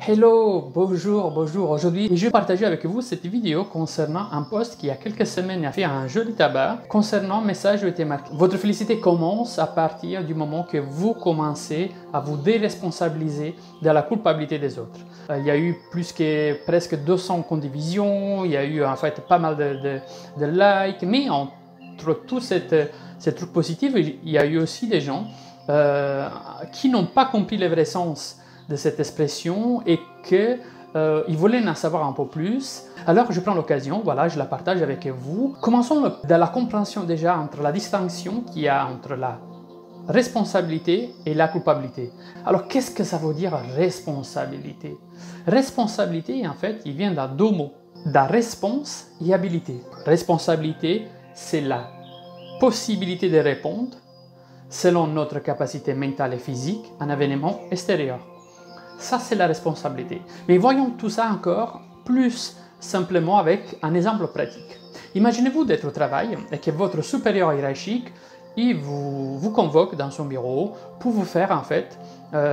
Hello, bonjour. Aujourd'hui, je vais partager avec vous cette vidéo concernant un post qui il y a quelques semaines a fait un joli tabac concernant message où était marqué. Votre félicité commence à partir du moment que vous commencez à vous déresponsabiliser de la culpabilité des autres. Il y a eu presque 200 condivisions, il y a eu en fait pas mal de likes, mais entre tous ces trucs positifs, il y a eu aussi des gens qui n'ont pas compris le vrai sens de cette expression et qu'ils voulaient en savoir un peu plus. Alors je prends l'occasion, voilà, je la partage avec vous. Commençons de la compréhension déjà entre la distinction qu'il y a entre la responsabilité et la culpabilité. Alors qu'est-ce que ça veut dire responsabilité? Responsabilité, en fait, il vient de deux mots, de réponse et habilité. Responsabilité, c'est la possibilité de répondre selon notre capacité mentale et physique à un événement extérieur. Ça, c'est la responsabilité. Mais voyons tout ça encore plus simplement avec un exemple pratique. Imaginez-vous d'être au travail et que votre supérieur hiérarchique il vous convoque dans son bureau pour vous faire en fait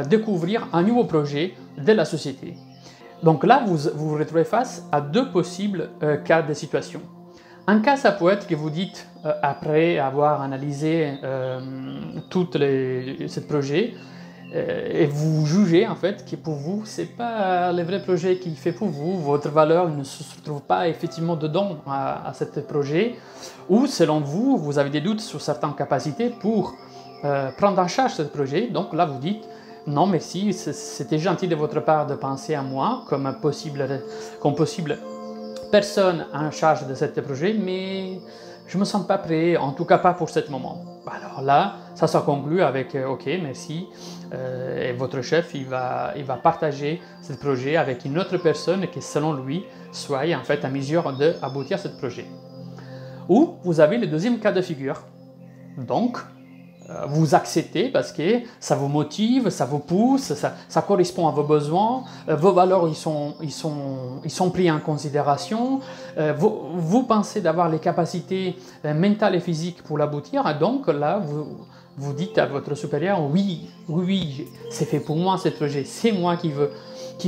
découvrir un nouveau projet de la société. Donc là, vous vous retrouvez face à deux possibles cas de situation. Un cas, ça peut être que vous dites, après avoir analysé tout ce projet, et vous jugez en fait que pour vous, ce n'est pas le vrai projet qui fait pour vous, votre valeur ne se trouve pas effectivement dedans à ce projet, ou selon vous, vous avez des doutes sur certaines capacités pour prendre en charge ce projet, donc là vous dites, non merci, c'était gentil de votre part de penser à moi comme possible personne en charge de ce projet, mais je ne me sens pas prêt, en tout cas pas pour ce moment. Alors là, ça se conclut avec ok, merci, et votre chef il va partager ce projet avec une autre personne qui selon lui soit en fait à mesure d'aboutir à ce projet. Ou vous avez le deuxième cas de figure. Donc, vous acceptez parce que ça vous motive, ça vous pousse, ça correspond à vos besoins, vos valeurs ils sont pris en considération, vous pensez d'avoir les capacités mentales et physiques pour l'aboutir, donc là vous dites à votre supérieur oui, c'est fait pour moi ce projet, c'est moi qui veux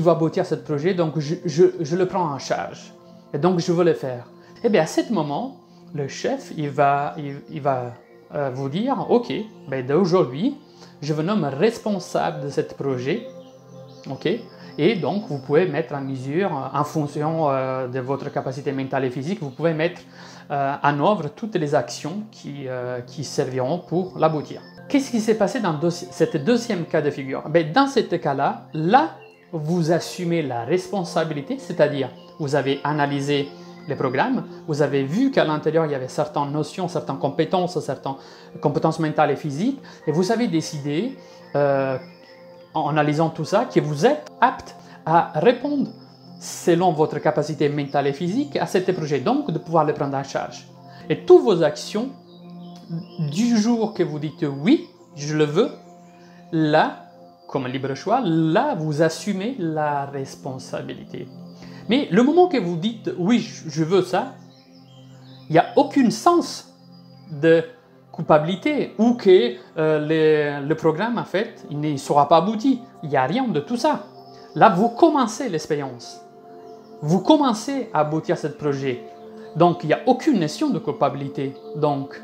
aboutir ce projet, donc je le prends en charge, et donc je veux le faire. Et bien à ce moment, le chef il va vous dire, ok, ben d'aujourd'hui, je vous nomme responsable de ce projet, ok, et donc vous pouvez mettre en mesure, en fonction de votre capacité mentale et physique, vous pouvez mettre en œuvre toutes les actions qui serviront pour l'aboutir. Qu'est-ce qui s'est passé dans ce deuxième cas de figure? Ben, dans ce cas-là, vous assumez la responsabilité, c'est-à-dire vous avez analysé les programmes, vous avez vu qu'à l'intérieur il y avait certaines notions, certaines compétences mentales et physiques, et vous avez décidé, en analysant tout ça, que vous êtes apte à répondre selon votre capacité mentale et physique à ce projet, donc de pouvoir le prendre en charge. Et toutes vos actions, du jour que vous dites oui, je le veux, là, comme libre choix, là vous assumez la responsabilité. Mais le moment que vous dites « oui, je veux ça », il n'y a aucun sens de culpabilité ou que le programme, en fait, il ne sera pas abouti. Il n'y a rien de tout ça. Là, vous commencez l'expérience. Vous commencez à aboutir ce projet. Donc, il n'y a aucune notion de culpabilité. Donc,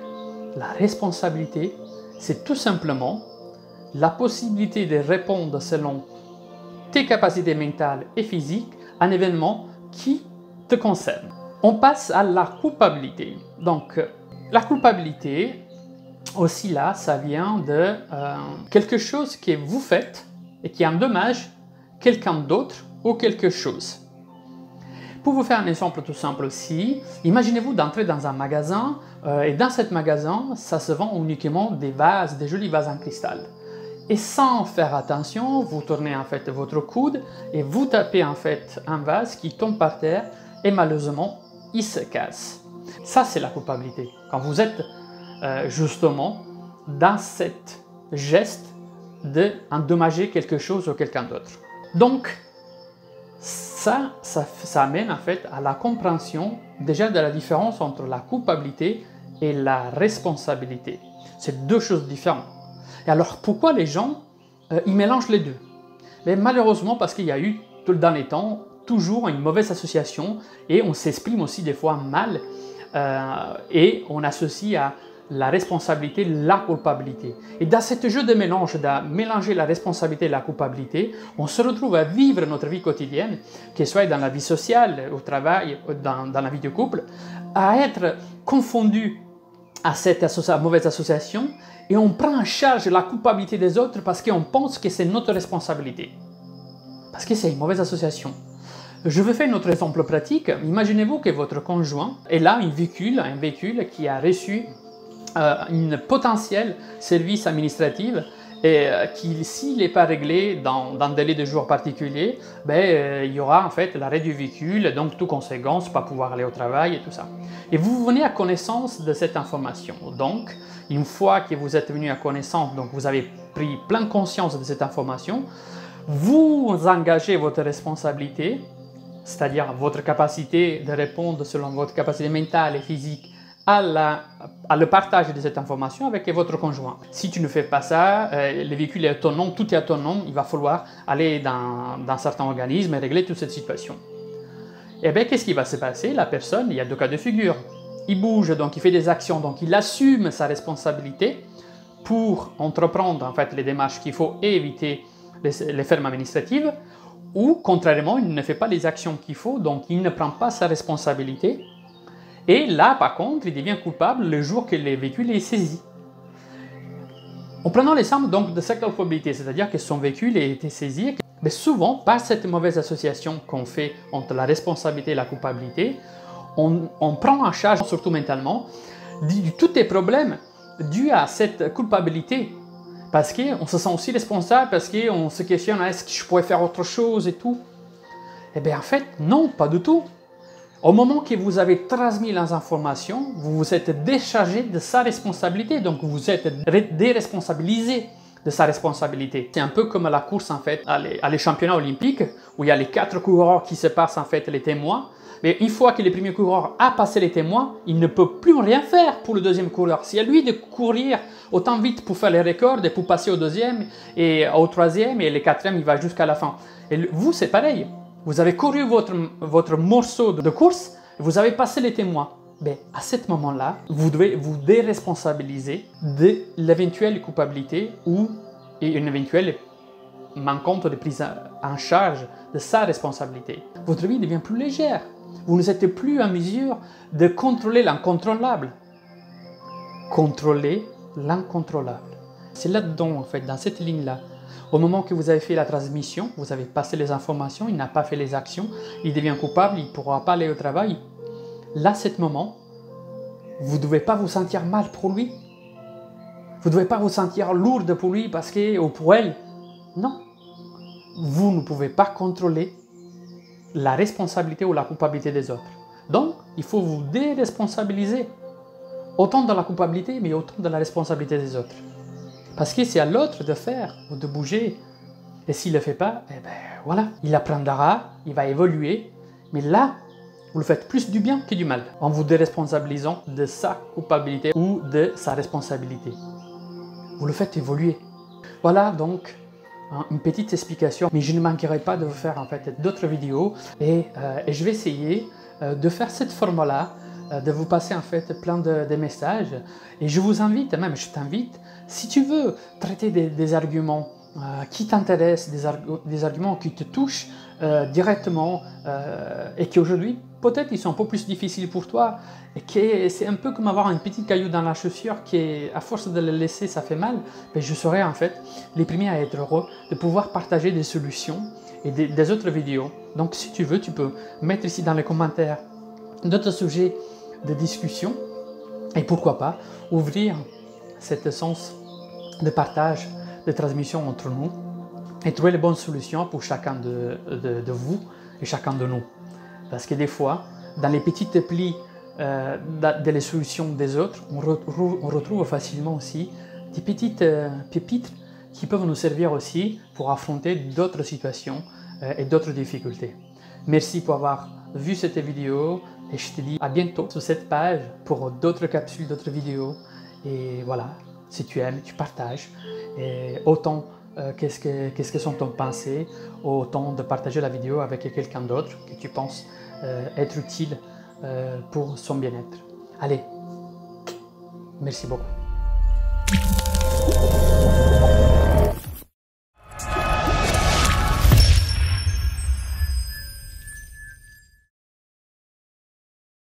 la responsabilité, c'est tout simplement la possibilité de répondre selon tes capacités mentales et physiques un événement qui te concerne. On passe à la culpabilité. Donc, la culpabilité, aussi là, ça vient de quelque chose que vous faites et qui endommage quelqu'un d'autre ou quelque chose. Pour vous faire un exemple tout simple aussi, imaginez-vous d'entrer dans un magasin et dans ce magasin, ça se vend uniquement des vases, des jolis vases en cristal. Et sans faire attention, vous tournez en fait votre coude et vous tapez en fait un vase qui tombe par terre et malheureusement, il se casse. Ça, c'est la culpabilité. Quand vous êtes justement dans cet geste d'endommager quelque chose ou quelqu'un d'autre. Donc, ça amène en fait à la compréhension déjà de la différence entre la culpabilité et la responsabilité. C'est deux choses différentes. Et alors, pourquoi les gens ils mélangent les deux? Mais malheureusement, parce qu'il y a eu tout le dernier temps, toujours une mauvaise association et on s'exprime aussi des fois mal et on associe à la responsabilité, la culpabilité. Et dans ce jeu de mélange, de mélanger la responsabilité et la culpabilité, on se retrouve à vivre notre vie quotidienne, que ce soit dans la vie sociale, au travail, dans la vie de couple, à être confondu à cette mauvaise association et on prend en charge la culpabilité des autres parce qu'on pense que c'est notre responsabilité. Parce que c'est une mauvaise association. Je vais faire notre exemple pratique. Imaginez-vous que votre conjoint est là, un véhicule qui a reçu un potentiel service administratif et qui, s'il n'est pas réglé dans un délai de jours particulier, il y aura en fait l'arrêt du véhicule, donc toute conséquence, pas pouvoir aller au travail et tout ça. Et vous venez à connaissance de cette information. Donc, une fois que vous êtes venu à connaissance, donc vous avez pris pleine conscience de cette information, vous engagez votre responsabilité, c'est-à-dire votre capacité de répondre selon votre capacité mentale et physique à le partage de cette information avec votre conjoint. Si tu ne fais pas ça, le véhicule est autonome, tout est autonome, il va falloir aller dans certains organismes et régler toute cette situation. Et bien, qu'est-ce qui va se passer? La personne, il y a deux cas de figure. Il bouge, donc il fait des actions, donc il assume sa responsabilité pour entreprendre en fait les démarches qu'il faut et éviter les fermes administratives, ou contrairement, il ne fait pas les actions qu'il faut, donc il ne prend pas sa responsabilité. Et là, par contre, il devient coupable le jour que le véhicule est saisi. En prenant l'exemple donc de sa culpabilité, c'est-à-dire que son véhicule a été saisi, mais souvent, par cette mauvaise association qu'on fait entre la responsabilité et la culpabilité, on prend en charge, surtout mentalement, tous les problèmes dus à cette culpabilité. Parce qu'on se sent aussi responsable, parce qu'on se questionne, est-ce que je pourrais faire autre chose et tout? Eh bien en fait, non, pas du tout. Au moment que vous avez transmis les informations, vous vous êtes déchargé de sa responsabilité, donc vous êtes déresponsabilisé de sa responsabilité. C'est un peu comme la course en fait, à les championnats olympiques, où il y a les 4 coureurs qui se passent en fait les témoins. Mais une fois que le premier coureur a passé les témoins, il ne peut plus rien faire pour le deuxième coureur. C'est à lui de courir autant vite pour faire les records et pour passer au deuxième et au troisième et le quatrième, il va jusqu'à la fin. Et vous, c'est pareil. Vous avez couru votre morceau de course, vous avez passé les témoins. Mais à ce moment-là, vous devez vous déresponsabiliser de l'éventuelle culpabilité ou une éventuelle manquante de prise en charge de sa responsabilité. Votre vie devient plus légère. Vous ne êtes plus en mesure de contrôler l'incontrôlable. Contrôler l'incontrôlable. C'est là-dedans, en fait, dans cette ligne-là. Au moment que vous avez fait la transmission, vous avez passé les informations, il n'a pas fait les actions, il devient coupable, il ne pourra pas aller au travail. Là, à ce moment, vous ne devez pas vous sentir mal pour lui. Vous ne devez pas vous sentir lourde pour lui parce que, ou pour elle. Non. Vous ne pouvez pas contrôler la responsabilité ou la culpabilité des autres. Donc, il faut vous déresponsabiliser. Autant de la culpabilité, mais autant de la responsabilité des autres. Parce que c'est à l'autre de faire ou de bouger. Et s'il ne le fait pas, eh ben voilà, il apprendra, il va évoluer. Mais là, vous le faites plus du bien que du mal, en vous déresponsabilisant de sa culpabilité ou de sa responsabilité. Vous le faites évoluer. Voilà donc une petite explication, mais je ne manquerai pas de vous faire en fait d'autres vidéos et je vais essayer de faire cette forme-là, de vous passer en fait plein de messages et je vous invite, même je t'invite, si tu veux traiter des arguments qui t'intéressent, des arguments qui te touchent directement et qui aujourd'hui peut-être ils sont un peu plus difficiles pour toi et que c'est un peu comme avoir un petit caillou dans la chaussure qui à force de le laisser ça fait mal, mais je serai en fait les premiers à être heureux de pouvoir partager des solutions et des autres vidéos. Donc si tu veux, tu peux mettre ici dans les commentaires d'autres sujets de discussion et pourquoi pas ouvrir cet sens de partage, de transmission entre nous et trouver les bonnes solutions pour chacun de vous et chacun de nous. Parce que des fois, dans les petites plis des solutions des autres, on retrouve facilement aussi des petites pépites qui peuvent nous servir aussi pour affronter d'autres situations et d'autres difficultés. Merci pour avoir vu cette vidéo et je te dis à bientôt sur cette page pour d'autres capsules, d'autres vidéos. Et voilà, si tu aimes, tu partages. Et autant qu'est-ce que sont ton pensée au temps de partager la vidéo avec quelqu'un d'autre que tu penses être utile pour son bien-être. Allez, merci beaucoup.